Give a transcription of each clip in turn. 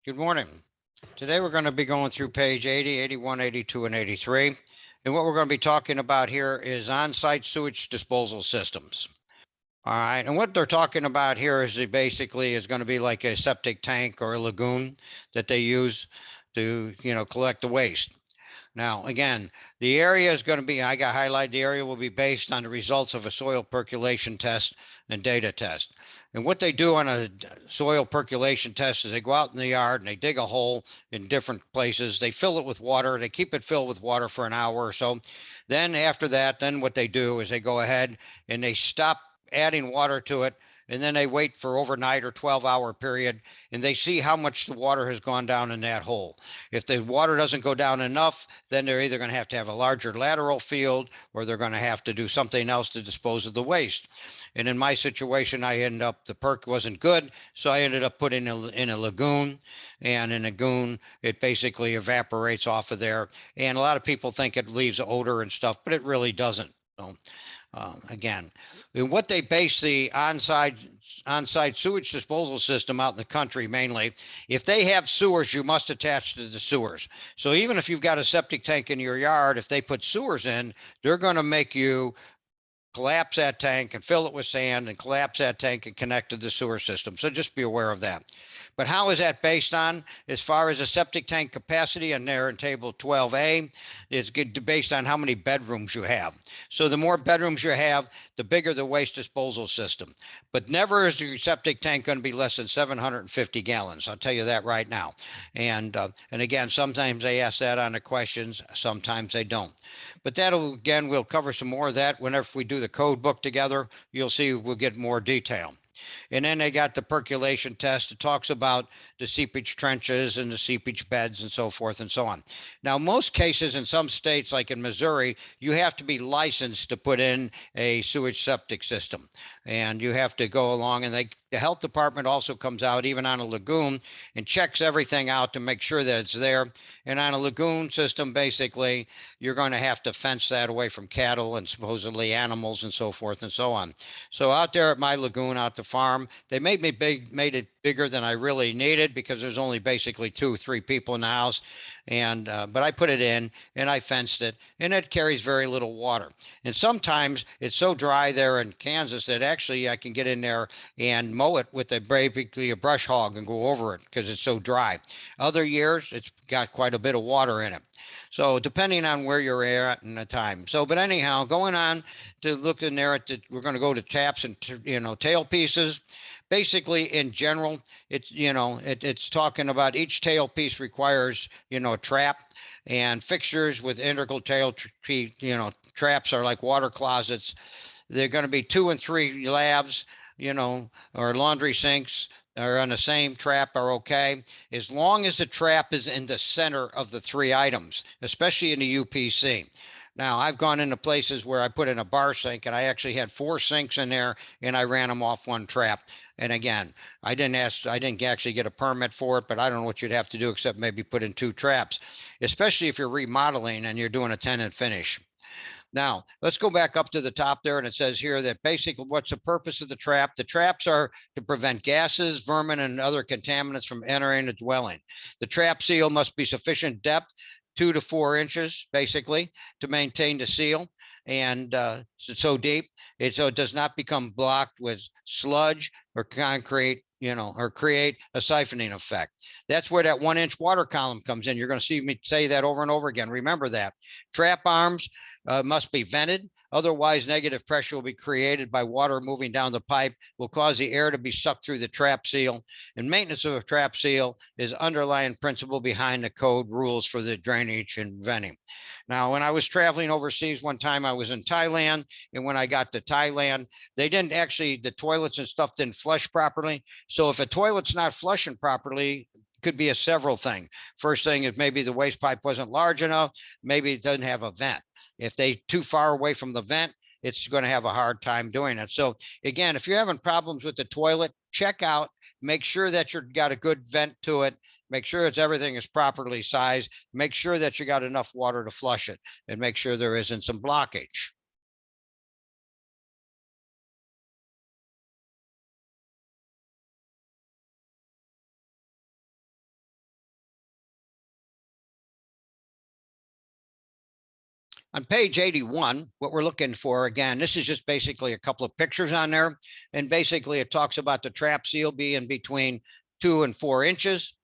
Good morning. Today we're going to be going through page 80, 81, 82, and 83. And what we're going to be talking about here is on-site sewage disposal systems. All right. And what they're talking about here is it basically is going to be like a septic tank or a lagoon that they use to, collect the waste. Now, again, the area is going to be, I got highlighted, the area will be based on the results of a soil percolation test and data test. And what they do on a soil percolation test is they go out in the yard and they dig a hole in different places. They fill it with water. They keep it filled with water for an hour or so. Then after that, then what they do is they go ahead and they stop adding water to it, and then they wait for overnight or 12-hour period, and they see how much the water has gone down in that hole. If the water doesn't go down enough, then they're either going to have a larger lateral field, or they're going to have to do something else to dispose of the waste. And in my situation, I ended up, the perk wasn't good, so I ended up putting it in a lagoon. And in a lagoon, it basically evaporates off of there. And a lot of people think it leaves odor and stuff, but it really doesn't. So, again, what they base the on-site sewage disposal system out in the country mainly, if they have sewers, you must attach to the sewers. So even if you've got a septic tank in your yard, if they put sewers in, they're going to make you collapse that tank and fill it with sand and collapse that tank and connect to the sewer system. So just be aware of that. But how is that based on? As far as the septic tank capacity, and there in table 12A, it's based on how many bedrooms you have. So the more bedrooms you have, the bigger the waste disposal system. But never is your septic tank going to be less than 750 gallons. I'll tell you that right now. And again, sometimes they ask that on the questions, sometimes they don't. But that'll, again, we'll cover some more of that whenever we do the code book together. You'll see we'll get more detail. And then they got the percolation test. It talks about the seepage trenches and the seepage beds and so forth and so on. Now, most cases in some states, like in Missouri, you have to be licensed to put in a sewage septic system. And you have to go along, and the health department also comes out, even on a lagoon, and checks everything out to make sure that it's there. And on a lagoon system, basically, you're going to have to fence that away from cattle and supposedly animals and so forth and so on. So out there at my lagoon, out the farm, they made it bigger than I really needed because there's only basically 2 or 3 people in the house. And but I put it in and I fenced it, and it carries very little water. And sometimes it's so dry there in Kansas that actually I can get in there and mow it with basically a brush hog and go over it because it's so dry. Other years it's got quite a bit of water in it. So depending on where you're at and the time. So, but anyhow, going on to look in there we're going to go to taps and tail pieces. Basically, in general, it's talking about each tail piece requires a trap, and fixtures with integral tail traps are like water closets. They're going to be 2 and 3 labs, or laundry sinks are on the same trap are okay, as long as the trap is in the center of the 3 items, especially in the UPC. Now, I've gone into places where I put in a bar sink and I actually had 4 sinks in there and I ran them off one trap. And again, I didn't actually get a permit for it, but I don't know what you'd have to do except maybe put in 2 traps, especially if you're remodeling and you're doing a tenant finish. Now, let's go back up to the top there, and it says here that basically what's the purpose of the trap? The traps are to prevent gases, vermin, and other contaminants from entering the dwelling. The trap seal must be sufficient depth, 2 to 4 inches, basically, to maintain the seal, and so deep, so it does not become blocked with sludge or concrete, or create a siphoning effect. That's where that 1-inch water column comes in. You're going to see me say that over and over again. Remember that. Trap arms must be vented. Otherwise, negative pressure will be created by water moving down the pipe, will cause the air to be sucked through the trap seal. And maintenance of a trap seal is underlying principle behind the code rules for the drainage and venting. Now, when I was traveling overseas one time, I was in Thailand. And when I got to Thailand, they didn't actually, the toilets and stuff didn't flush properly. So if a toilet's not flushing properly, could be a several thing. First thing is maybe the waste pipe wasn't large enough. Maybe it doesn't have a vent. If they too far away from the vent, it's going to have a hard time doing it. So again, if you're having problems with the toilet, check out, make sure that you've got a good vent to it, make sure everything is properly sized, make sure that you got enough water to flush it, and make sure there isn't some blockage. On page 81, what we're looking for, again, this is just basically a couple of pictures on there. And basically it talks about the trap seal being between 2 and 4 inches.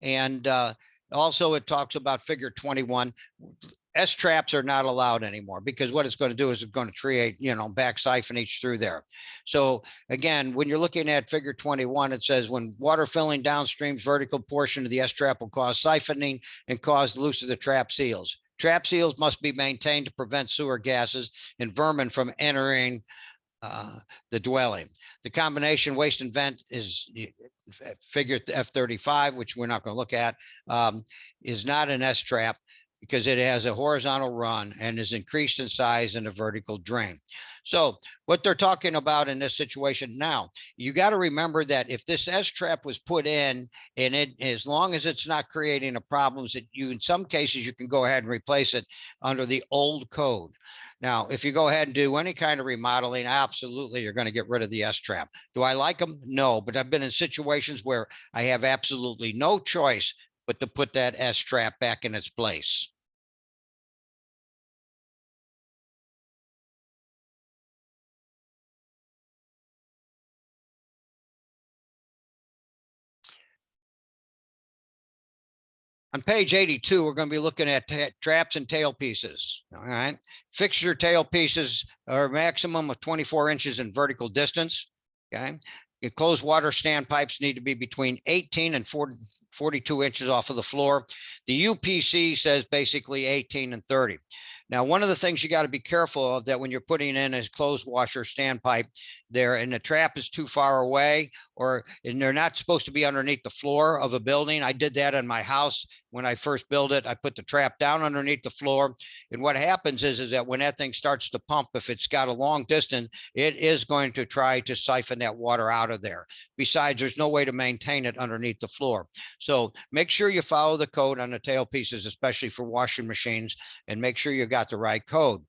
And also it talks about figure 21. S traps are not allowed anymore because what it's going to do is it's going to create, back siphonage through there. So again, when you're looking at figure 21, it says when water filling downstream's vertical portion of the S trap will cause siphoning and cause loose of the trap seals. Trap seals must be maintained to prevent sewer gases and vermin from entering the dwelling. The combination waste and vent is figure F35, which we're not going to look at, is not an S trap because it has a horizontal run and is increased in size in a vertical drain. So what they're talking about in this situation now, you got to remember that if this S trap was put in and as long as it's not creating a problems that in some cases, you can go ahead and replace it under the old code. Now, if you go ahead and do any kind of remodeling, absolutely, you're going to get rid of the S trap. Do I like them? No, but I've been in situations where I have absolutely no choice but to put that S trap back in its place. On page 82, we're going to be looking at traps and tail pieces. All right. Fixture tail pieces are a maximum of 24 inches in vertical distance. Okay. Enclosed water standpipes need to be between 18 and 42 inches off of the floor. The UPC says basically 18 and 30. Now, one of the things you got to be careful of that when you're putting in a closed washer standpipe there and the trap is too far away and they're not supposed to be underneath the floor of a building. I did that in my house when I first built it. I put the trap down underneath the floor. And what happens is that when that thing starts to pump, if it's got a long distance, it is going to try to siphon that water out of there. Besides, there's no way to maintain it underneath the floor. So make sure you follow the code on the tail pieces, especially for washing machines, and make sure you got the right code.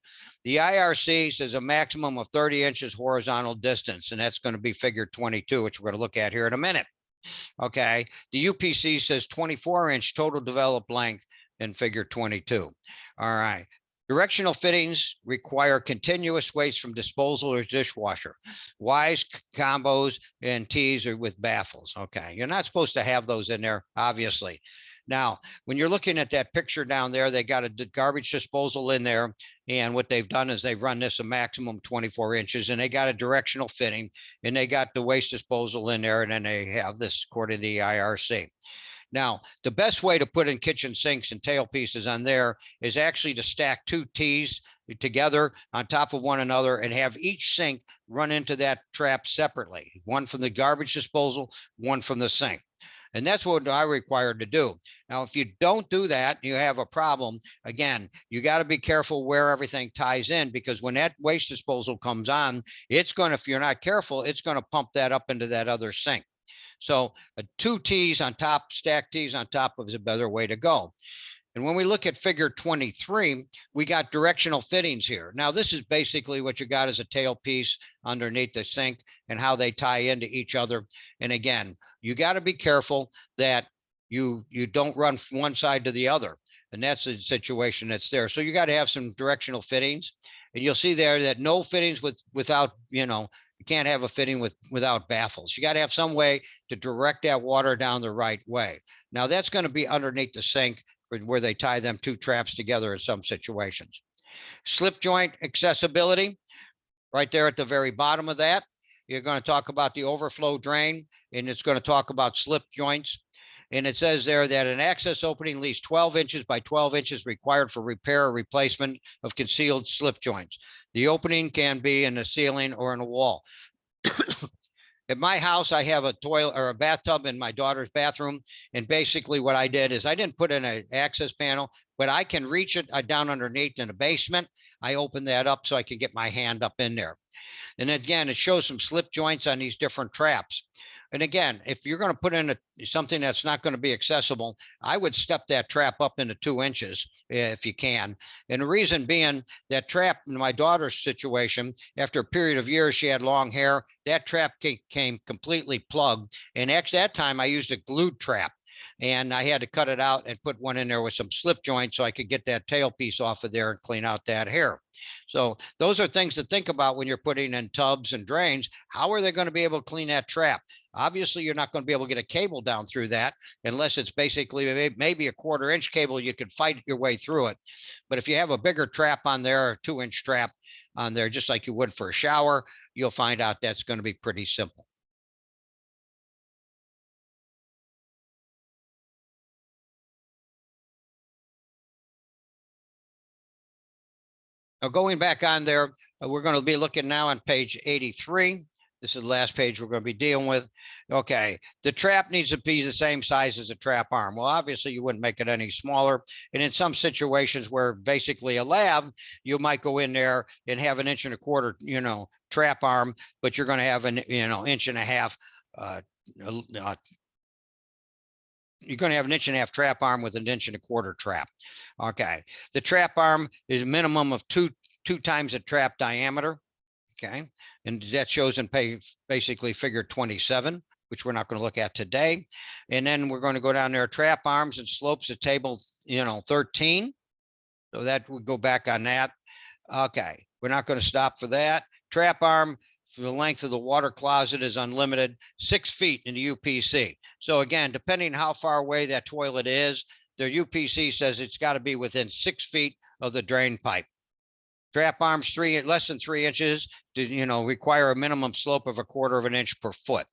The IRC says a maximum of 30 inches horizontal distance, and that's going to be figure 22, which we're going to look at here in a minute. Okay. The UPC says 24-inch total developed length in figure 22. All right. Directional fittings require continuous waste from disposal or dishwasher. Ys, combos, and Ts are with baffles. Okay. You're not supposed to have those in there, obviously. Now, when you're looking at that picture down there, they got a garbage disposal in there. And what they've done is they've run this a maximum 24 inches and they got a directional fitting and they got the waste disposal in there. And then they have this according to the IRC. Now, the best way to put in kitchen sinks and tail pieces on there is actually to stack 2 T's together on top of one another and have each sink run into that trap separately. One from the garbage disposal, one from the sink. And that's what I required to do. Now, if you don't do that, you have a problem. Again, you got to be careful where everything ties in because when that waste disposal comes on, it's going to, if you're not careful, it's going to pump that up into that other sink. So 2 T's on top, stack T's on top is a better way to go. And when we look at figure 23, we got directional fittings here. Now, this is basically what you got as a tail piece underneath the sink and how they tie into each other. And again, you got to be careful that you don't run from one side to the other. And that's the situation that's there. So you got to have some directional fittings. And you'll see there that no fittings without, you can't have a fitting without baffles. You got to have some way to direct that water down the right way. Now, that's going to be underneath the sink where they tie them 2 traps together in some situations. Slip joint accessibility, right there at the very bottom of that. You're going to talk about the overflow drain, and it's going to talk about slip joints. And it says there that an access opening at least 12 inches by 12 inches required for repair or replacement of concealed slip joints. The opening can be in the ceiling or in a wall. At my house, I have a toilet or a bathtub in my daughter's bathroom. And basically what I did is I didn't put in an access panel, but I can reach it down underneath in the basement. I open that up so I can get my hand up in there. And again, it shows some slip joints on these different traps. And again, if you're going to put in something that's not going to be accessible, I would step that trap up into 2 inches if you can. And the reason being that trap in my daughter's situation, after a period of years, she had long hair, that trap came completely plugged. And at that time I used a glued trap. and I had to cut it out and put one in there with some slip joints so I could get that tail piece off of there and clean out that hair. So those are things to think about when you're putting in tubs and drains. How are they going to be able to clean that trap? Obviously, you're not going to be able to get a cable down through that unless it's basically maybe a 1/4 inch cable. You could fight your way through it. But if you have a bigger trap on there, a 2-inch trap on there, just like you would for a shower, you'll find out that's going to be pretty simple. Now, going back on there, we're going to be looking now on page 83. This is the last page we're going to be dealing with. Okay, the trap needs to be the same size as a trap arm. Well, obviously you wouldn't make it any smaller. And in some situations where basically a lab, you might go in there and have 1.25 inch, trap arm, but you're going to have an, 1.5 inch. You're going to have 1.5 inch trap arm with 1.25 inch trap. Okay, the trap arm is a minimum of two times the trap diameter. Okay, and that shows in basically figure 27, which we're not going to look at today. And then we're going to go down there, trap arms and slopes at table 13. So that would go back on that. Okay, we're not going to stop for that. Trap arm for the length of the water closet is unlimited, 6 feet in the UPC. So again, depending how far away that toilet is, the UPC says it's got to be within 6 feet of the drain pipe. Trap arms less than 3 inches to require a minimum slope of 1/4 inch per foot.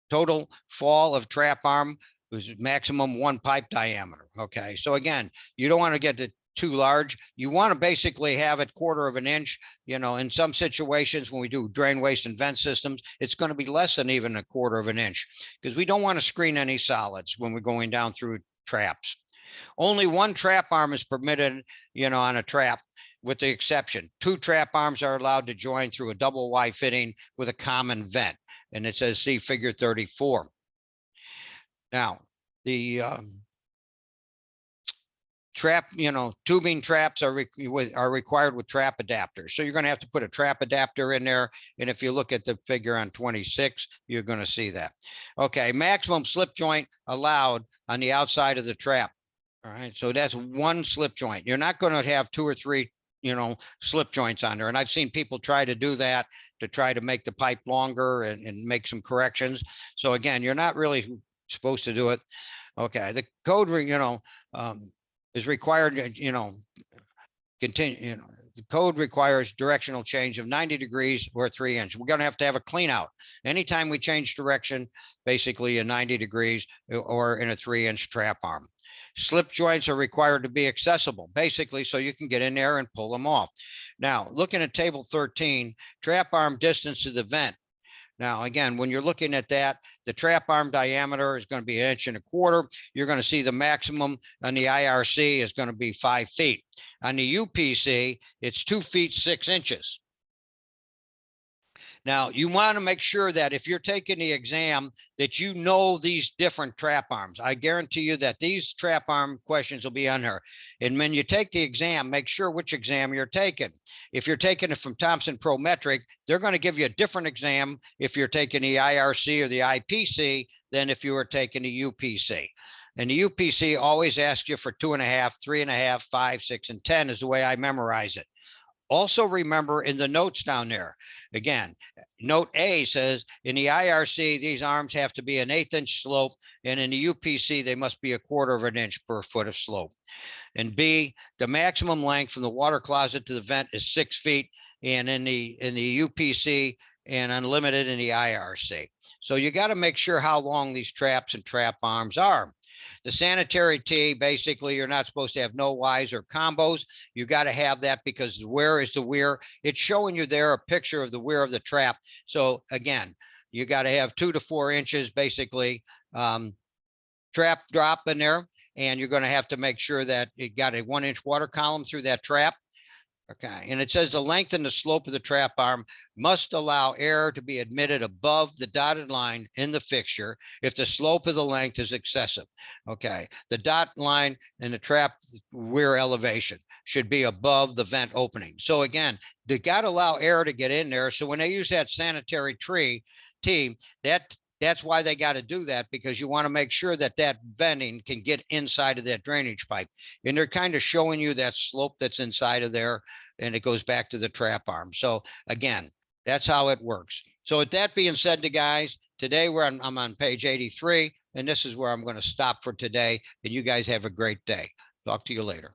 Total fall of trap arm was maximum 1 pipe diameter. Okay, so again, you don't want to get it too large. You want to basically have it 1/4 inch. In some situations when we do drain, waste, and vent systems, it's going to be less than even 1/4 inch because we don't want to screen any solids when we're going down through traps. Only 1 trap arm is permitted, on a trap, with the exception 2 trap arms are allowed to join through a double Y fitting with a common vent. And it says see figure 34. Now, the trap, tubing traps are required with trap adapters. So you're going to have to put a trap adapter in there. And if you look at the figure on 26, you're going to see that. Okay, maximum slip joint allowed on the outside of the trap. All right, so that's 1 slip joint. You're not going to have 2 or 3 slip joints on there. And I've seen people try to do that to try to make the pipe longer and make some corrections. So again, you're not really supposed to do it. Okay, the code, is required, continue, the code requires directional change of 90 degrees or 3 inches. We're going to have a clean out. Anytime we change direction, basically a 90 degrees or in a 3-inch trap arm. Slip joints are required to be accessible, basically, so you can get in there and pull them off. Now, looking at table 13, trap arm distance to the vent. Now, again, when you're looking at that, the trap arm diameter is going to be 1.25 inches. You're going to see the maximum on the IRC is going to be 5 feet. On the UPC, it's 2 feet 6 inches. Now, you want to make sure that if you're taking the exam, that you know these different trap arms. I guarantee you that these trap arm questions will be on there. And when you take the exam, make sure which exam you're taking. If you're taking it from Thompson Prometric, they're going to give you a different exam if you're taking the IRC or the IPC than if you were taking the UPC. And the UPC always asks you for 2.5, 3.5, 5, 6, and 10 is the way I memorize it. Also remember in the notes down there, again, note A says in the IRC, these arms have to be an 1/8 inch slope, and in the UPC, they must be 1/4 inch per foot of slope. And B, the maximum length from the water closet to the vent is 6 feet, and in the UPC and unlimited in the IRC. So you got to make sure how long these traps and trap arms are. The sanitary tee, basically, you're not supposed to have no Ys or combos. You got to have that because the wear is the wear. It's showing you there a picture of the wear of the trap. So again, you got to have 2 to 4 inches, basically, trap drop in there. And you're going to have to make sure that it got a 1-inch water column through that trap. Okay, and it says the length and the slope of the trap arm must allow air to be admitted above the dotted line in the fixture if the slope of the length is excessive. Okay, the dot line and the trap weir elevation should be above the vent opening. So again, they got to allow air to get in there. So when they use that sanitary tee, that That's why they got to do that, because you want to make sure that that venting can get inside of that drainage pipe. And they're kind of showing you that slope that's inside of there, and it goes back to the trap arm. So again, that's how it works. So with that being said, guys, today I'm on page 83, and this is where I'm going to stop for today. And you guys have a great day. Talk to you later.